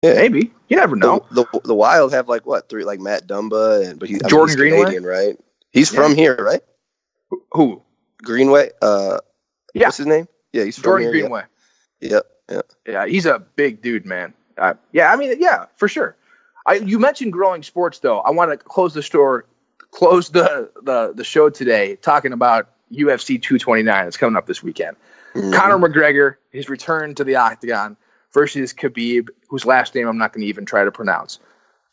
Yeah. Maybe. You never know. The Wild have like what, 3, like Matt Dumba, but Jordan he's Greenway? Canadian, right? He's from here, right? Who? Greenway? Yeah. What's his name? Yeah, he's from Jordan here. Greenway. Yep. Yeah, he's a big dude, man. Yeah, for sure. You mentioned growing sports, though. I want to close the show today talking about UFC 229 that's coming up this weekend. Mm-hmm. Conor McGregor, his return to the octagon versus Khabib, whose last name I'm not going to even try to pronounce.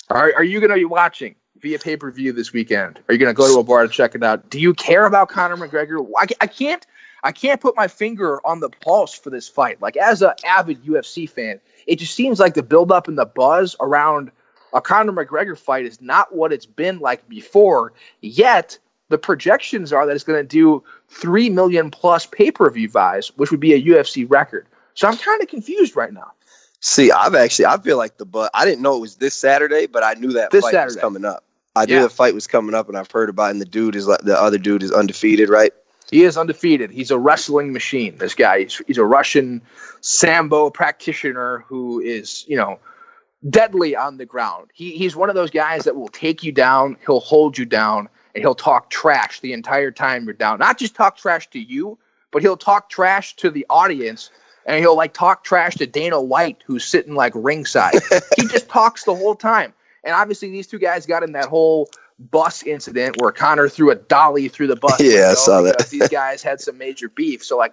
Are you going to be watching via pay-per-view this weekend? Are you going to go to a bar to check it out? Do you care about Conor McGregor? I can't put my finger on the pulse for this fight. Like, as an avid UFC fan, it just seems like the buildup and the buzz around a Conor McGregor fight is not what it's been like before. Yet, the projections are that it's going to do 3 million plus pay-per-view buys, which would be a UFC record. So I'm kind of confused right now. See, I feel like I didn't know it was this Saturday, but I knew that fight was coming up. I knew the fight was coming up, and I've heard about it. And the other dude is undefeated, right? He is undefeated. He's a wrestling machine, this guy. He's a Russian Sambo practitioner who is, deadly on the ground. He's one of those guys that will take you down, he'll hold you down, and he'll talk trash the entire time you're down. Not just talk trash to you, but he'll talk trash to the audience, and he'll talk trash to Dana White, who's sitting ringside. He just talks the whole time. And obviously these two guys got in that whole bus incident where Conor threw a dolly through the bus. Yeah, I saw that. These guys had some major beef. So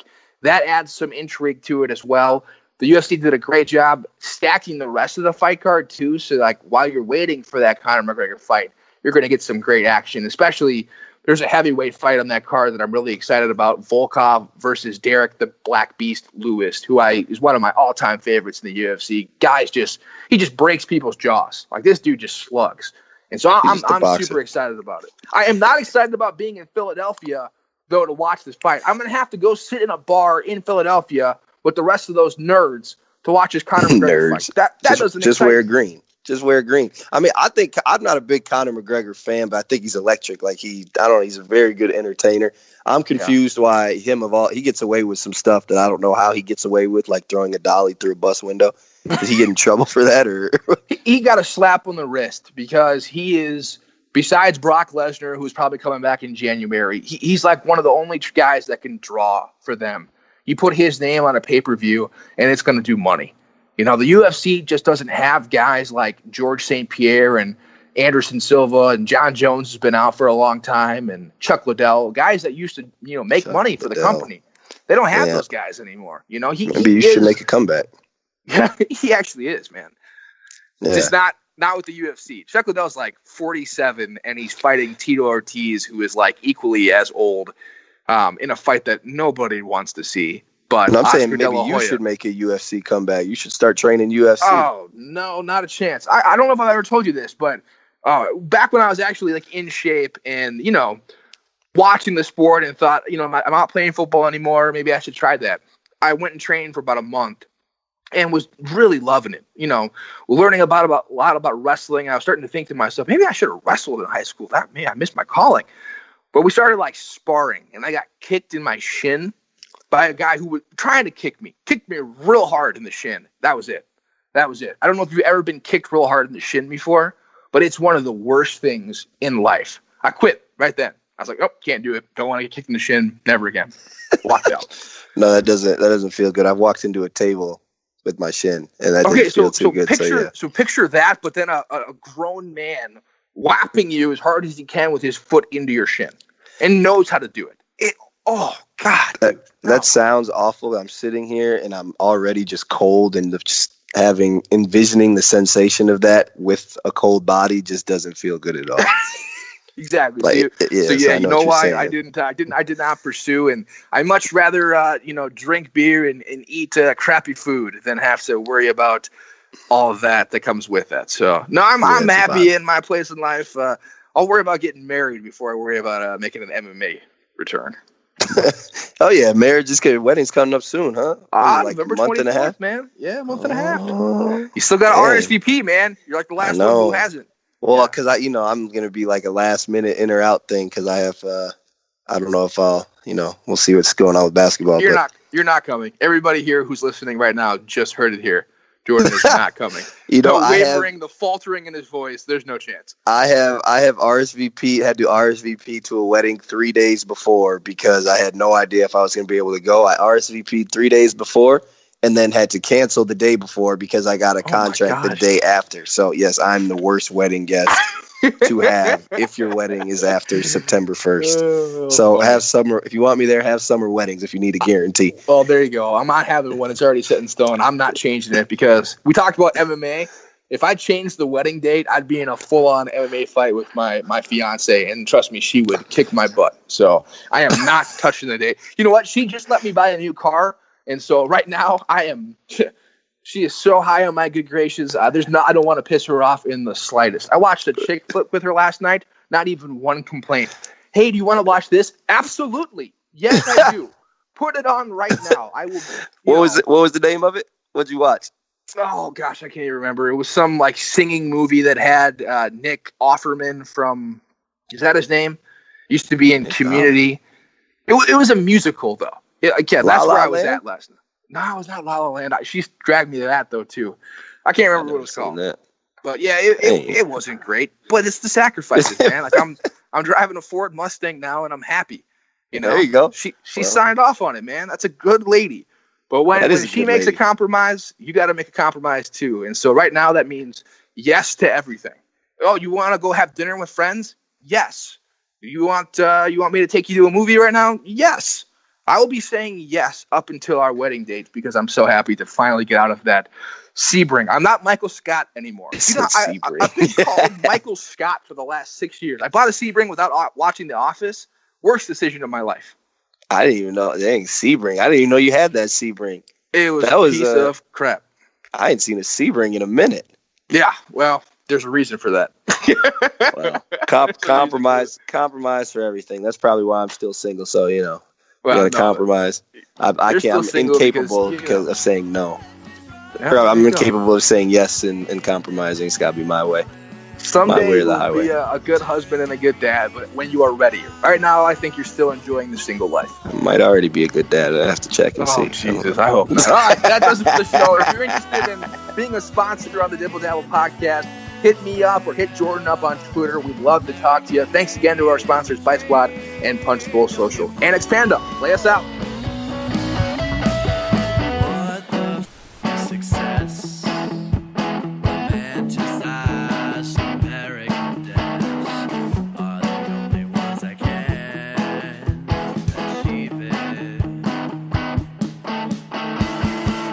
that adds some intrigue to it as well. The UFC did a great job stacking the rest of the fight card too. So while you're waiting for that Conor McGregor fight, you're going to get some great action. Especially there's a heavyweight fight on that card that I'm really excited about. Volkov versus Derek the Black Beast Lewis, who is one of my all-time favorites in the UFC. He just breaks people's jaws. This dude just slugs. And so I'm super excited about it. I am not excited about being in Philadelphia, though, to watch this fight. I'm going to have to go sit in a bar in Philadelphia with the rest of those nerds to watch this Conor McGregor fight. That doesn't just wear green. Just wear green. I mean, I think I'm not a big Conor McGregor fan, but I think he's electric. He's a very good entertainer. I'm confused why he gets away with some stuff that I don't know how he gets away with, like throwing a dolly through a bus window. Does he get in trouble for that, or he got a slap on the wrist because he is, besides Brock Lesnar, who's probably coming back in January, he's one of the only guys that can draw for them. You put his name on a pay-per-view, and it's going to do money. The UFC just doesn't have guys like George St. Pierre and Anderson Silva, and John Jones has been out for a long time, and Chuck Liddell, guys that used to, make money for the company. They don't have those guys anymore. Maybe you should make a comeback. Yeah, he actually is, man. Yeah. Just not with the UFC. Chuck Liddell's 47, and he's fighting Tito Ortiz, who is equally as old, in a fight that nobody wants to see. But I'm saying maybe you should make a UFC comeback. You should start training UFC. Oh, no, not a chance. I don't know if I've ever told you this, but back when I was actually in shape and, watching the sport and thought, I'm not playing football anymore, maybe I should try that. I went and trained for about a month and was really loving it. Learning a lot about wrestling. I was starting to think to myself, maybe I should have wrestled in high school. I missed my calling. But we started sparring, and I got kicked in my shin by a guy who was trying to kick me real hard in the shin. That was it. I don't know if you've ever been kicked real hard in the shin before, but it's one of the worst things in life. I quit right then. I was like, oh, can't do it. Don't want to get kicked in the shin. Never again. Walked out. No, that doesn't feel good. I've walked into a table with my shin, and that didn't feel too good. So picture that, but then a grown man whapping you as hard as he can with his foot into your shin and knows how to do it. Oh, God. That sounds awful. I'm sitting here, and I'm already just cold, and just envisioning the sensation of that with a cold body just doesn't feel good at all. Exactly. You know why I did not pursue, and I much rather drink beer and eat crappy food than have to worry about all of that comes with that. So no, I'm happy in my place in life. I'll worry about getting married before I worry about making an MMA return. Oh yeah, wedding's coming up soon, huh? November 24th, man. Yeah, a month and a half. You still got RSVP, man. You're the last one who hasn't. Well, because I'm gonna be a last minute in or out thing because I have I don't know if I'll we'll see what's going on with basketball. You're not coming. Everybody here who's listening right now just heard it here. Jordan is not coming. The wavering, the faltering in his voice. There's no chance. I have had to RSVP to a wedding 3 days before because I had no idea if I was going to be able to go. I RSVP'd 3 days before and then had to cancel the day before because I got a contract the day after. So, yes, I'm the worst wedding guest to have if your wedding is after September 1st. So have summer. If you want me there, have summer weddings if you need a guarantee. Well, there you go. I'm not having one. It's already set in stone. I'm not changing it because we talked about MMA. If I changed the wedding date, I'd be in a full-on MMA fight with my fiance, and trust me, she would kick my butt. So I am not touching the date. You know what? She just let me buy a new car. And so right now she is so high on my good gracious. I don't want to piss her off in the slightest. I watched a chick flip with her last night. Not even one complaint. Hey, do you want to watch this? Absolutely. Yes, I do. Put it on right now. I will. What was the name of it? What'd you watch? Oh gosh, I can't even remember. It was some like singing movie that had Nick Offerman from. Is that his name? Used to be in Community. It was a musical though. That's where I was at last night. No, it's not La La Land. She dragged me to that though too. I can't remember what it was called. That. But yeah, it wasn't great. But it's the sacrifices, man. Like I'm driving a Ford Mustang now, and I'm happy. You know, there you go. She signed off on it, man. That's a good lady. But when she makes a compromise, you got to make a compromise too. And so right now that means yes to everything. Oh, you want to go have dinner with friends? Yes. You want me to take you to a movie right now? Yes. I will be saying yes up until our wedding date because I'm so happy to finally get out of that Sebring. I'm not Michael Scott anymore. I've been called Michael Scott for the last 6 years. I bought a Sebring without watching The Office. Worst decision of my life. I didn't even know. Dang, Sebring. I didn't even know you had that Sebring. It was a piece of crap. I ain't seen a Sebring in a minute. Yeah, well, there's a reason for that. Well, compromise for everything. That's probably why I'm still single. So you know. Well, you gotta compromise. I'm incapable of saying no. Yeah, I'm incapable of saying yes and compromising. It's gotta be my way. Someday you'll be a good husband and a good dad, but when you are ready. Right now, I think you're still enjoying the single life. I might already be a good dad. I have to check and see. Jesus, I hope not. All right, that does it for the show. If you're interested in being a sponsor on the Dibble Dabble podcast, hit me up or hit Jordan up on Twitter. We'd love to talk to you. Thanks again to our sponsors, Bite Squad and Punch Bowl Social. And it's Panda. Play us out. Success. Romanticize American dads are the only ones that can achieve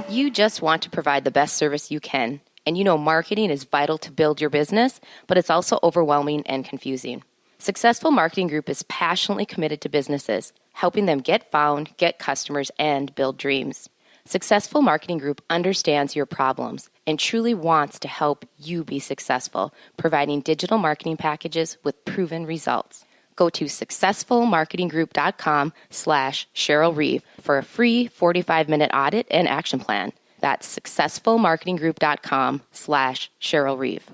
it. You just want to provide the best service you can. And you know marketing is vital to build your business, but it's also overwhelming and confusing. Successful Marketing Group is passionately committed to businesses, helping them get found, get customers, and build dreams. Successful Marketing Group understands your problems and truly wants to help you be successful, providing digital marketing packages with proven results. Go to successfulmarketinggroup.com/Cheryl Reeve for a free 45-minute audit and action plan. That's successfulmarketinggroup.com/Cheryl Reeve.